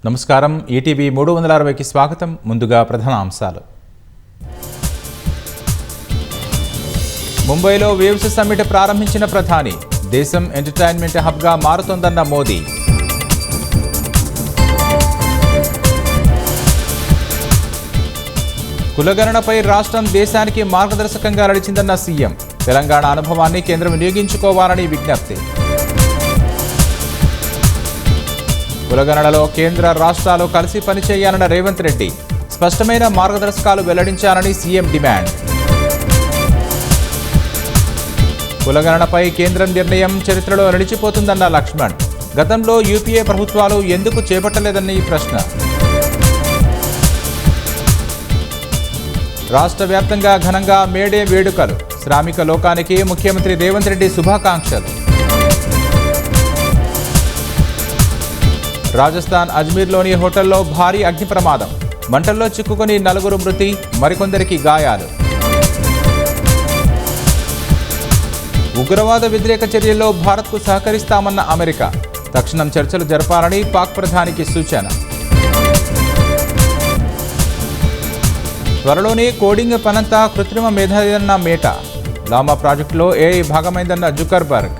నమస్కారం ఈటీవీ 360కి స్వాగతం. ముందుగా ప్రధాన అంశాలు. ముంబైలో వేవ్స్ సమ్మిట్ ప్రారంభించిన ప్రధాని. దేశం ఎంటర్టైన్మెంట్ హబ్గా మారుతోందన్న మోదీ. కులగణనపై రాష్ట్రం దేశానికి మార్గదర్శకంగా నడిచిందన్న సీఎం. తెలంగాణ అనుభవాన్ని కేంద్రం వినియోగించుకోవాలని విజ్ఞప్తి. కులగణనలో కేంద్ర రాష్ట్రాలు కలిసి పనిచేయాలన్న రేవంత్ రెడ్డి. స్పష్టమైన మార్గదర్శకాలు వెల్లడించాలని సీఎం డిమాండ్. కులగణనపై కేంద్రం నిర్ణయం చరిత్రలో నిలిచిపోతుందన్న లక్ష్మణ్. గతంలో యూపీఏ ప్రభుత్వాలు ఎందుకు చేపట్టలేదని ప్రశ్న. రాష్ట్ర వ్యాప్తంగా ఘనంగా మేడే వేడుకలు. శ్రామిక లోకానికి ముఖ్యమంత్రి రేవంత్ రెడ్డి శుభాకాంక్షలు. రాజస్థాన్ అజ్మీర్లోని హోటల్లో భారీ అగ్ని ప్రమాదం. మంటల్లో చిక్కుకొని 4 మృతి, మరికొందరికి గాయాలు. ఉగ్రవాద వ్యతిరేక చర్యల్లో భారత్కు సహకరిస్తామన్న అమెరికా. తక్షణం చర్చలు జరపాలని పాక్ ప్రధానికి సూచన. త్వరలోనే కోడింగ్ పనంతా కృత్రిమ మేధదన్న మేటా. లామా ప్రాజెక్టులో ఏఐ భాగమైందన్న జుకర్బర్గ్.